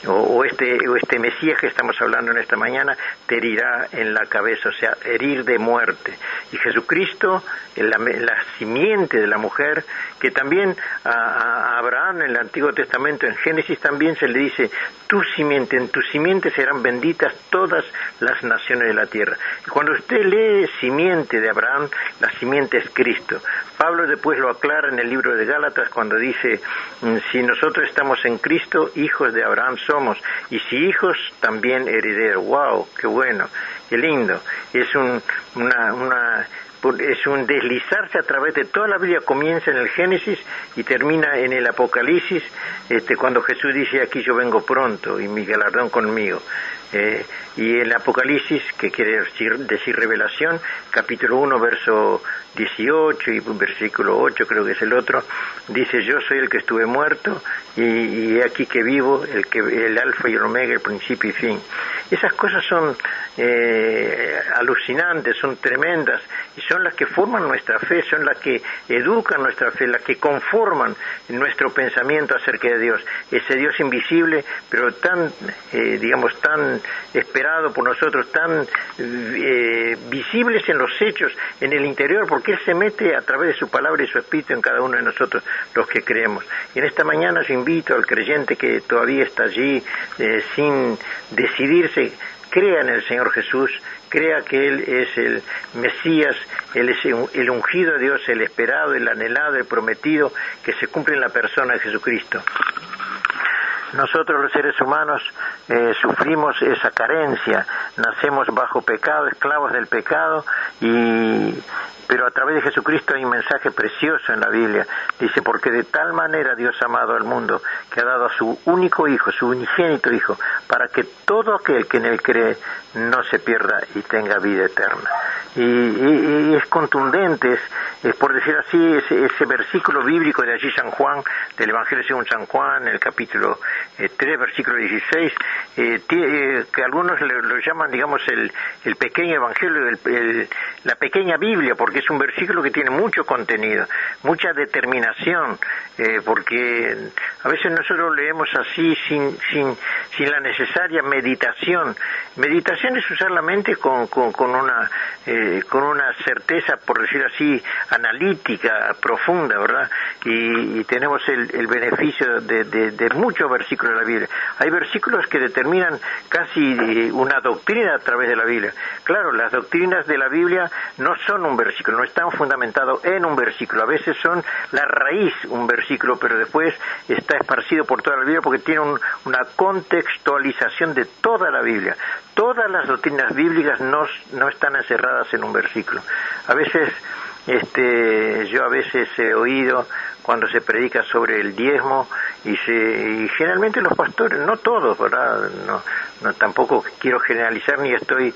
o este Mesías que estamos hablando en esta mañana, te herirá en la cabeza, o sea, herir de muerte. Y Jesucristo, la simiente de la mujer, que también a Abraham en el Antiguo Testamento, en Génesis también se le dice, en tu simiente serán benditas todas las naciones de la tierra. Y cuando usted lee simiente de Abraham, la simiente es Cristo. Pablo después lo aclara en el libro de Gálatas cuando dice, si nosotros estamos en Cristo, hijos de Abraham somos, y si hijos, también herederos. ¡Wow! ¡Qué bueno! ¡Qué lindo! Es un deslizarse a través de toda la Biblia, comienza en el Génesis y termina en el Apocalipsis, cuando Jesús dice, aquí yo vengo pronto y mi galardón conmigo. Y el Apocalipsis, que quiere decir revelación, capítulo 1, verso 18 y versículo 8, creo que es el otro, dice, yo soy el que estuve muerto y he aquí que vivo, el alfa y el omega, el principio y fin. Esas cosas son alucinantes, son tremendas, y son las que forman nuestra fe, son las que educan nuestra fe, las que conforman nuestro pensamiento acerca de Dios, ese Dios invisible, pero tan esperado por nosotros, tan visibles en los hechos, en el interior, porque Él se mete a través de su palabra y su espíritu en cada uno de nosotros, los que creemos. Y en esta mañana yo invito al creyente que todavía está allí sin decidirse, crea en el Señor Jesús, crea que Él es el Mesías, Él es el ungido de Dios, el esperado, el anhelado, el prometido, que se cumple en la persona de Jesucristo. Nosotros los seres humanos sufrimos esa carencia, nacemos bajo pecado, esclavos del pecado, pero a través de Jesucristo hay un mensaje precioso en la Biblia. Dice, porque de tal manera Dios ha amado al mundo, que ha dado a su único Hijo, su unigénito Hijo, para que todo aquel que en Él cree no se pierda y tenga vida eterna. Y es contundente, es por decir así, ese versículo bíblico de allí San Juan, del Evangelio según San Juan, el capítulo 3, versículo 16, que algunos lo llaman, digamos, el pequeño Evangelio, la pequeña Biblia, porque es un versículo que tiene mucho contenido, mucha determinación, porque a veces nosotros leemos así sin la necesaria meditación. Meditación es usar la mente con una certeza, por decir así, analítica, profunda, ¿verdad? Y tenemos el beneficio de muchos versículos de la Biblia. Hay versículos que determinan casi una doctrina a través de la Biblia. Claro, las doctrinas de la Biblia no son un versículo, no están fundamentados en un versículo. A veces son la raíz, un versículo, pero después está esparcido por toda la Biblia porque tiene una contextualización de toda la Biblia. Todas las doctrinas bíblicas no están encerradas en un versículo. A veces, yo a veces he oído cuando se predica sobre el diezmo y generalmente los pastores, no todos, ¿verdad? No tampoco quiero generalizar ni estoy,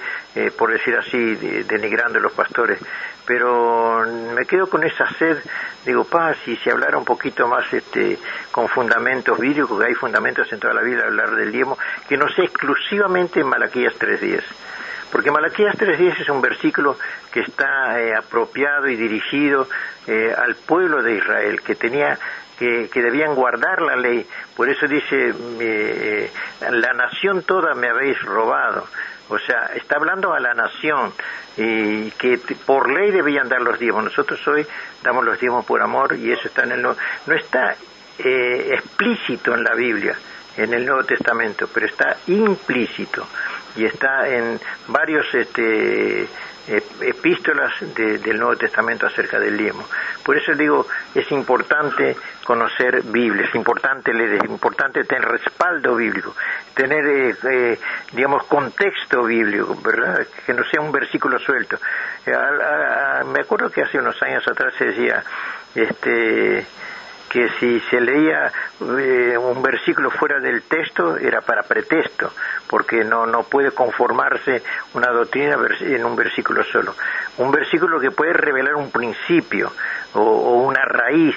por decir así, denigrando a los pastores, pero me quedo con esa sed. Digo, si se hablara un poquito más con fundamentos bíblicos, que hay fundamentos en toda la Biblia, hablar del diezmo, que no sea exclusivamente en Malaquías 3:10. Porque Malaquías 3:10 es un versículo que está apropiado y dirigido al pueblo de Israel, que debían guardar la ley. Por eso dice, la nación toda me habéis robado. O sea, está hablando a la nación, y que por ley debían dar los diezmos. Nosotros hoy damos los diezmos por amor, y eso está no está explícito en la Biblia, en el Nuevo Testamento, pero está implícito y está en varios epístolas del Nuevo Testamento acerca del diezmo. Por eso digo, es importante conocer Biblia, es importante leer, es importante tener respaldo bíblico, tener, contexto bíblico, ¿verdad? Que no sea un versículo suelto. Me acuerdo que hace unos años atrás se decía, que si se leía un versículo fuera del texto era para pretexto, porque no puede conformarse una doctrina en un versículo solo. Un versículo que puede revelar un principio o una raíz,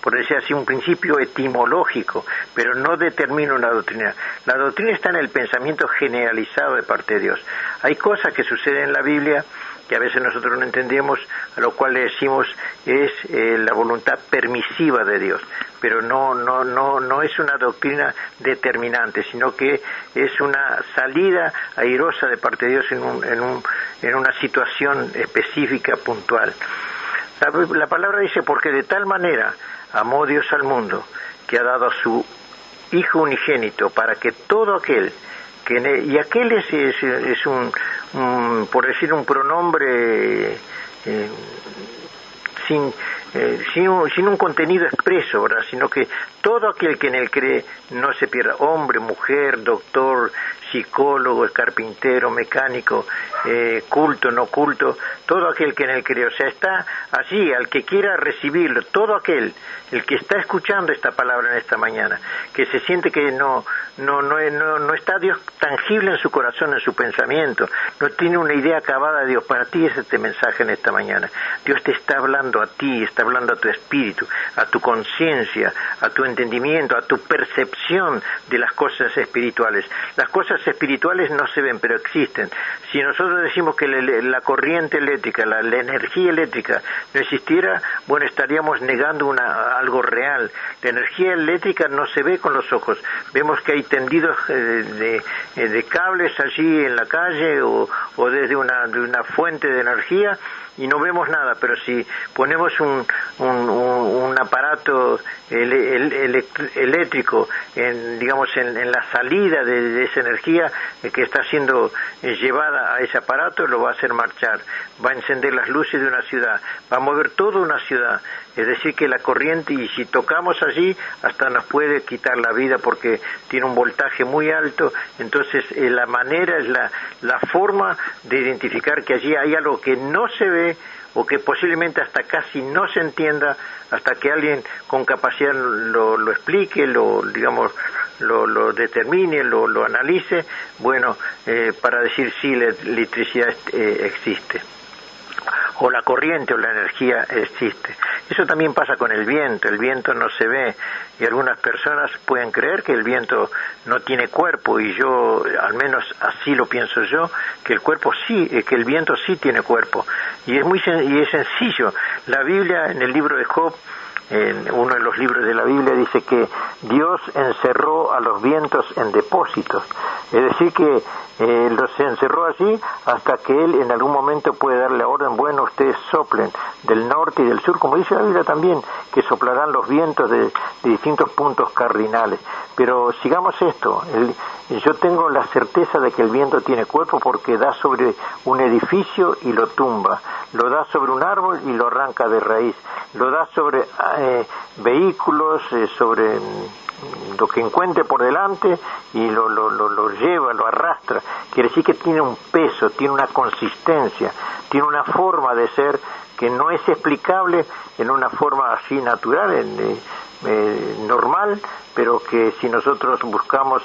por decir así, un principio etimológico, pero no determina una doctrina. La doctrina está en el pensamiento generalizado de parte de Dios. Hay cosas que suceden en la Biblia que a veces nosotros no entendemos, a lo cual le decimos es la voluntad permisiva de Dios, pero no es una doctrina determinante, sino que es una salida airosa de parte de Dios en una situación específica, puntual. La palabra dice, porque de tal manera amó Dios al mundo, que ha dado a su Hijo unigénito, para que todo aquel, y aquel es por decir un pronombre sin un contenido expreso, ¿verdad? Sino que todo aquel que en él cree no se pierda, hombre, mujer, doctor, psicólogo, carpintero, mecánico, culto, no culto, todo aquel que en él cree, o sea, está allí, al que quiera recibirlo, todo aquel, el que está escuchando esta palabra en esta mañana, que se siente que no está Dios tangible en su corazón, en su pensamiento, no tiene una idea acabada de Dios. Para ti es este mensaje en esta mañana. Dios te está hablando a ti, está hablando a tu espíritu, a tu conciencia, a tu entendimiento, a tu percepción de las cosas espirituales. Las cosas espirituales no se ven, pero existen. Si nosotros decimos que la corriente eléctrica, la energía eléctrica no existiera, bueno, estaríamos negando algo real. La energía eléctrica no se ve con los ojos. Vemos que hay tendidos de cables allí en la calle o desde una fuente de energía, y no vemos nada, pero si ponemos un aparato eléctrico en la salida de esa energía que está siendo llevada a ese aparato, lo va a hacer marchar, va a encender las luces de una ciudad, va a mover toda una ciudad. Es decir, que la corriente, y si tocamos allí, hasta nos puede quitar la vida porque tiene un voltaje muy alto. Entonces, la manera es la forma de identificar que allí hay algo que no se ve o que posiblemente hasta casi no se entienda, hasta que alguien con capacidad lo explique, lo determine, lo analice, bueno, para decir sí, la electricidad existe, o la corriente o la energía existe. Eso también pasa con el viento no se ve, y algunas personas pueden creer que el viento no tiene cuerpo, y yo, al menos así lo pienso yo, que el viento sí tiene cuerpo, y es sencillo. La Biblia, en el libro de Job, en uno de los libros de la Biblia, dice que Dios encerró a los vientos en depósitos, es decir que los encerró allí hasta que Él en algún momento puede darle la orden, bueno, ustedes soplen del norte y del sur, como dice la Biblia también, que soplarán los vientos de distintos puntos cardinales. Pero sigamos esto, yo tengo la certeza de que el viento tiene cuerpo porque da sobre un edificio y lo tumba, lo da sobre un árbol y lo arranca de raíz, lo da sobre vehículos, sobre lo que encuentre por delante, y lo lleva, lo arrastra. Quiere decir que tiene un peso, tiene una consistencia, tiene una forma de ser que no es explicable en una forma así natural, normal, pero que si nosotros buscamos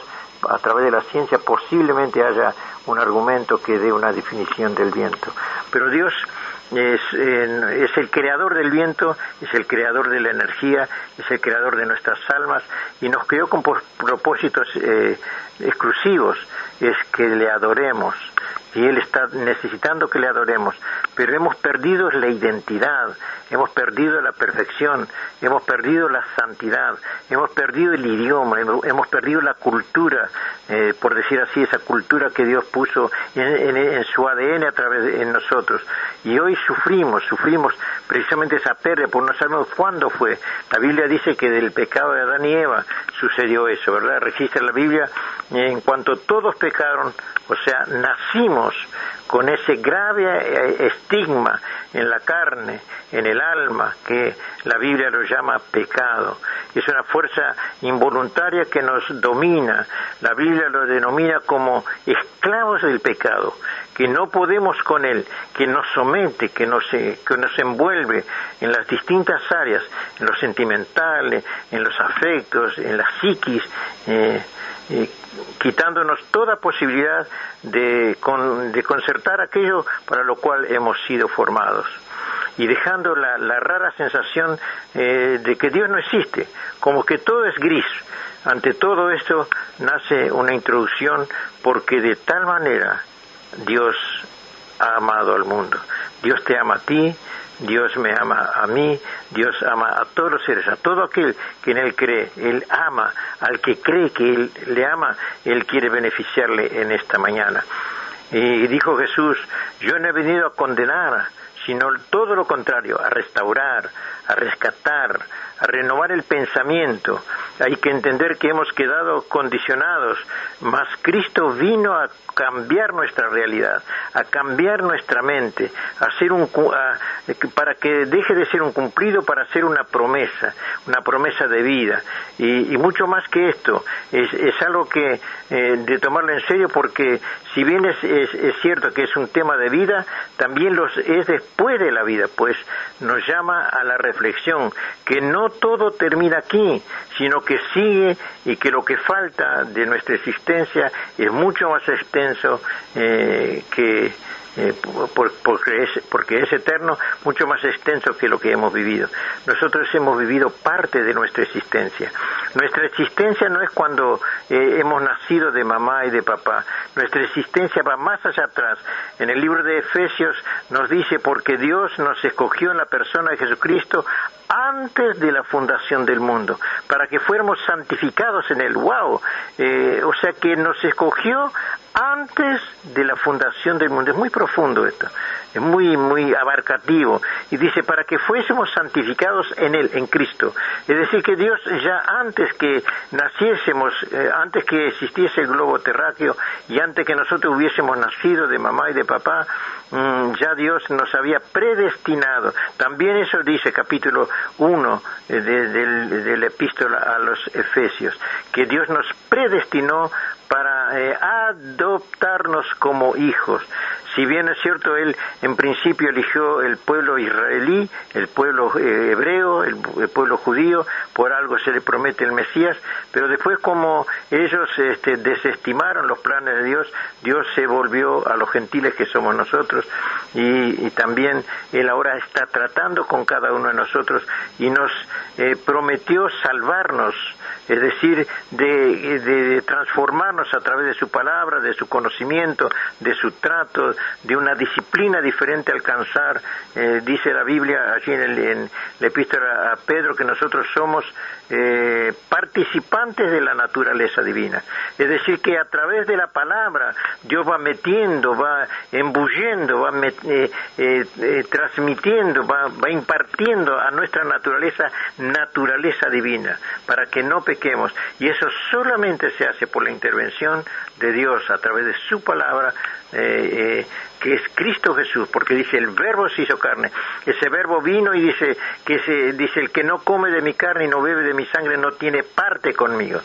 a través de la ciencia posiblemente haya un argumento que dé una definición del viento. Pero Dios es el creador del viento, es el creador de la energía, es el creador de nuestras almas, y nos creó con propósitos exclusivos, es que le adoremos, y Él está necesitando que le adoremos, pero hemos perdido la identidad, hemos perdido la perfección, hemos perdido la santidad, hemos perdido el idioma, hemos perdido la cultura, por decir así, esa cultura que Dios puso en su ADN a través de nosotros, y hoy sufrimos precisamente esa pérdida, porque no sabemos cuándo fue. La Biblia dice que del pecado de Adán y Eva sucedió eso, ¿verdad? Registra la Biblia, en cuanto todos pecaron, o sea, nacimos con ese grave estigma en la carne, en el alma, que la Biblia lo llama pecado. Es una fuerza involuntaria que nos domina. La Biblia lo denomina como esclavos del pecado, que no podemos con él, que nos somete, que nos envuelve en las distintas áreas, en lo sentimental, en los afectos, en la psiquis, quitándonos toda posibilidad de concertar aquello para lo cual hemos sido formados, y dejando la rara sensación de que Dios no existe, como que todo es gris. Ante todo esto nace una introducción, porque de tal manera Dios ha amado al mundo. Dios te ama a ti, Dios me ama a mí, Dios ama a todos los seres, a todo aquel que en Él cree. Él ama al que cree que Él le ama, Él quiere beneficiarle en esta mañana. Y dijo Jesús, yo no he venido a condenar, sino todo lo contrario, a restaurar, a rescatar, a renovar el pensamiento. Hay que entender que hemos quedado condicionados, mas Cristo vino a cambiar nuestra realidad, a cambiar nuestra mente, para que deje de ser un cumplido, para ser una promesa de vida. Y mucho más que esto, es algo que de tomarlo en serio, porque si bien es cierto que es un tema de vida, también es después de la vida, pues nos llama a la reflexión, que no todo termina aquí, sino que sigue, y que lo que falta de nuestra existencia es mucho más extenso porque es eterno, mucho más extenso que lo que hemos vivido. Nosotros hemos vivido parte de nuestra existencia. Nuestra existencia no es cuando hemos nacido de mamá y de papá. Nuestra existencia va más allá atrás. En el libro de Efesios nos dice, porque Dios nos escogió en la persona de Jesucristo antes de la fundación del mundo, para que fuéramos santificados en Él. ¡Wow! O sea que nos escogió antes de la fundación del mundo. Es muy profundo esto, es muy, muy abarcativo. Y dice, para que fuésemos santificados en Él, en Cristo. Es decir, que Dios ya antes que naciésemos, antes que existiese el globo terráqueo, y antes que nosotros hubiésemos nacido de mamá y de papá, ya Dios nos había predestinado. También eso dice capítulo 1 de la epístola a los Efesios, que Dios nos predestinó para adoptarnos como hijos. Si bien es cierto, Él en principio eligió el pueblo israelí, el pueblo hebreo, el pueblo judío, por algo se le promete el Mesías, pero después, como ellos desestimaron los planes de Dios, Dios se volvió a los gentiles que somos nosotros, y también Él ahora está tratando con cada uno de nosotros, y nos prometió salvarnos, es decir, de transformarnos a través de su palabra, de su conocimiento, de su trato, de una disciplina diferente a alcanzar. Dice la Biblia allí en la epístola a Pedro que nosotros somos participantes de la naturaleza divina. Es decir, que a través de la palabra Dios va metiendo, va embuyendo, va transmitiendo, va impartiendo a nuestra naturaleza divina, para que no pequemos. Y eso solamente se hace por la intervención de Dios a través de su palabra, que es Cristo Jesús, porque dice, el verbo se hizo carne. Ese verbo vino y dice, el que no come de mi carne y no bebe de mi sangre no tiene parte conmigo.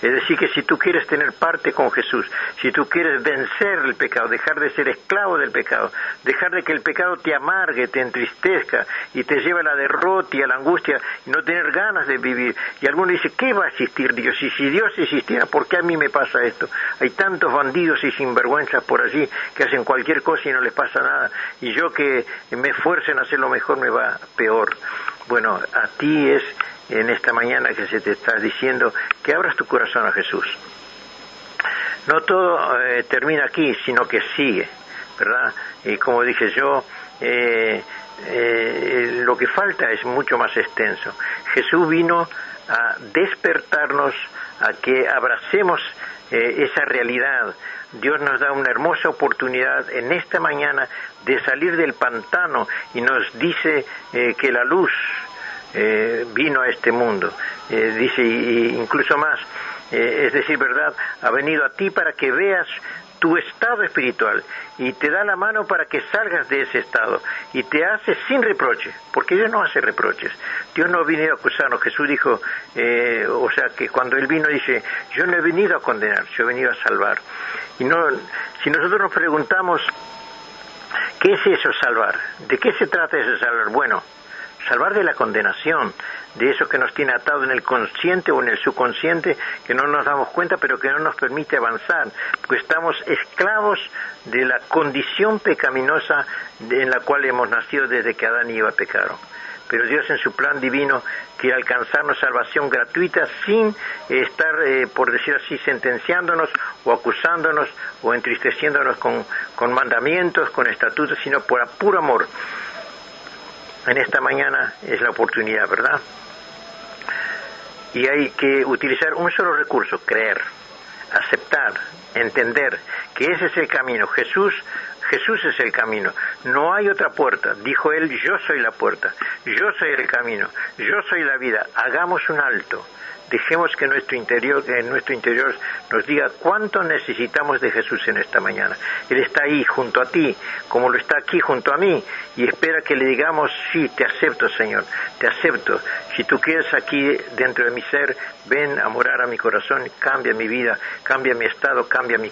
Es decir, que si tú quieres tener parte con Jesús, si tú quieres vencer el pecado, dejar de ser esclavo del pecado, dejar de que el pecado te amargue, te entristezca y te lleve a la derrota y a la angustia y no tener ganas de vivir. Y alguno dice, ¿qué va a existir Dios? Y si Dios existiera, ¿por qué a mí me pasa esto? Hay tantos bandidos y sinvergüenzas por allí que hacen cualquier cosa y no les pasa nada. Y yo, que me esfuerzo en hacer lo mejor, me va peor. Bueno, a ti es en esta mañana que se te está diciendo que abras tu corazón a Jesús. No todo termina aquí, sino que sigue, ¿verdad? Y como dije yo, lo que falta es mucho más extenso. Jesús vino a despertarnos, a que abracemos esa realidad. Dios nos da una hermosa oportunidad en esta mañana de salir del pantano, y nos dice que la luz vino a este mundo, dice, incluso más, es decir, verdad, ha venido a ti para que veas tu estado espiritual, y te da la mano para que salgas de ese estado, y te hace sin reproche, porque Dios no hace reproches. Dios no ha venido a acusarnos. Jesús dijo, o sea, que cuando Él vino dice, yo no he venido a condenar, yo he venido a salvar. Y no, si nosotros nos preguntamos, ¿qué es eso, salvar? ¿De qué se trata ese salvar? Bueno, salvar de la condenación, de eso que nos tiene atado en el consciente o en el subconsciente, que no nos damos cuenta, pero que no nos permite avanzar, porque estamos esclavos de la condición pecaminosa en la cual hemos nacido desde que Adán y Eva pecaron. pero Dios en su plan divino quiere alcanzarnos salvación gratuita sin estar, por decir así, sentenciándonos o acusándonos o entristeciéndonos con mandamientos, con estatutos, sino por puro amor. En esta mañana es la oportunidad, ¿verdad? Y hay que utilizar un solo recurso: creer, aceptar, entender que ese es el camino. Jesús es el camino, no hay otra puerta. Dijo él: yo soy la puerta, yo soy el camino, yo soy la vida. Hagamos un alto, dejemos que en nuestro interior nos diga cuánto necesitamos de Jesús en esta mañana. Él está ahí junto a ti, como lo está aquí junto a mí, y espera que le digamos: sí, te acepto, Señor, te acepto. Si tú quieres aquí dentro de mi ser, ven a morar a mi corazón, cambia mi vida, cambia mi estado, cambia mi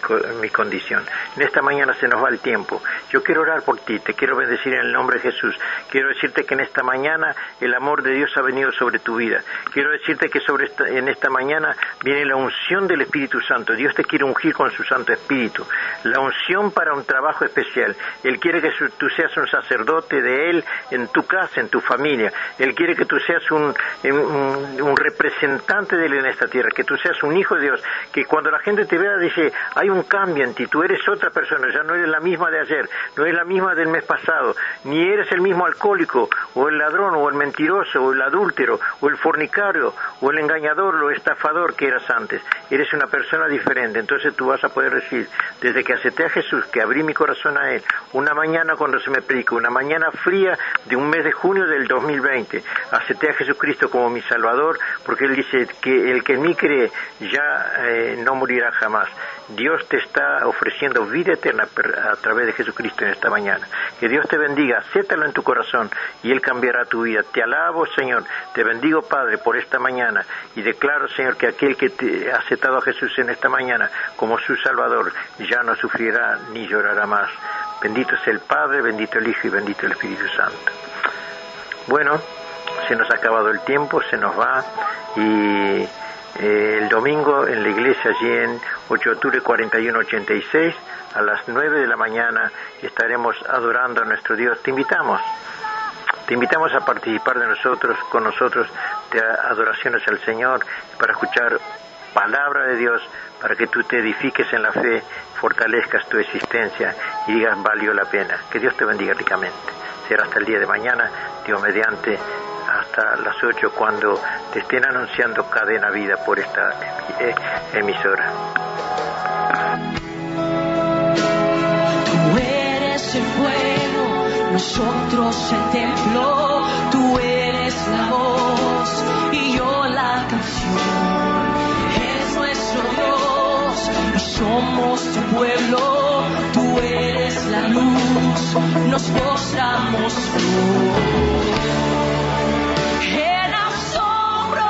condición. En esta mañana se nos va el tiempo. Yo quiero orar por ti, te quiero bendecir en el nombre de Jesús. Quiero decirte que en esta mañana el amor de Dios ha venido sobre tu vida. Quiero decirte que en esta mañana viene la unción del Espíritu Santo. Dios te quiere ungir con su Santo Espíritu. La unción para un trabajo especial. Él quiere que tú seas un sacerdote de Él en tu casa, en tu familia. Él quiere que tú seas un representante de Él en esta tierra, que tú seas un hijo de Dios, que cuando la gente te vea dice: hay un cambio en ti, tú eres otra persona, ya no eres la misma de ayer, no eres la misma del mes pasado, ni eres el mismo alcohólico, o el ladrón, o el mentiroso, o el adúltero, o el fornicario, o el engañador, o el estafador que eras antes. Eres una persona diferente. Entonces tú vas a poder decir: desde que acepté a Jesús, que abrí mi corazón a Él, una mañana cuando se me predicó, una mañana fría de un mes de junio del 2020, acepté a Jesucristo como mi Salvador, porque Él dice que el que en mí cree ya no morirá jamás. Dios te está ofreciendo vida eterna a través de Jesucristo en esta mañana. Que Dios te bendiga, acéptalo en tu corazón y Él cambiará tu vida. Te alabo, Señor, te bendigo, Padre, por esta mañana, y declaro, Señor, que aquel que te ha aceptado a Jesús en esta mañana como su Salvador ya no sufrirá ni llorará más. Bendito es el Padre, bendito el Hijo y bendito el Espíritu Santo. Bueno, se nos ha acabado el tiempo, se nos va, y el domingo en la iglesia, allí en 8 de octubre 4186, a las 9 de la mañana, estaremos adorando a nuestro Dios. Te invitamos a participar con nosotros de adoraciones al Señor, para escuchar palabra de Dios, para que tú te edifiques en la fe, fortalezcas tu existencia y digas: valió la pena. Que Dios te bendiga ricamente. Será hasta el día de mañana, Dios mediante, hasta las 8, cuando te estén anunciando Cadena Vida por esta emisora. Tú eres el fuego, nosotros el templo. Tú eres la voz y yo la canción. Es nuestro Dios y somos tu pueblo. Tú eres la luz, nos postramos en asombro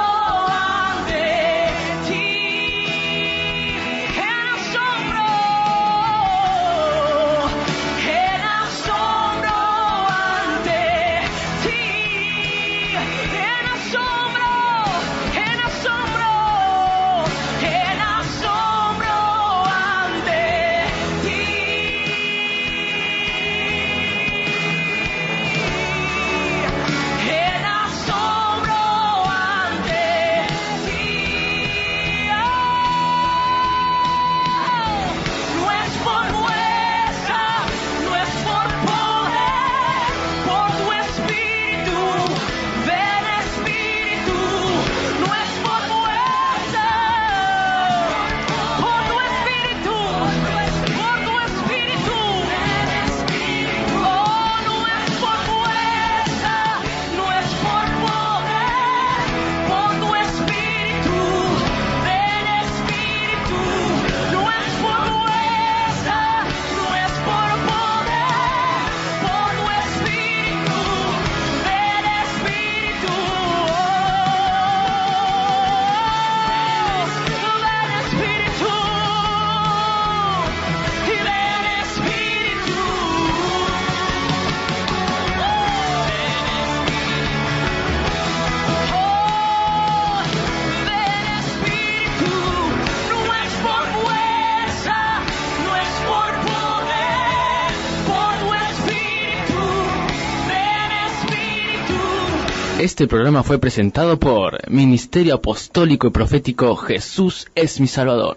ante ti, en asombro ante ti, en asombro ante ti. Este programa fue presentado por Ministerio Apostólico y Profético Jesús es mi Salvador.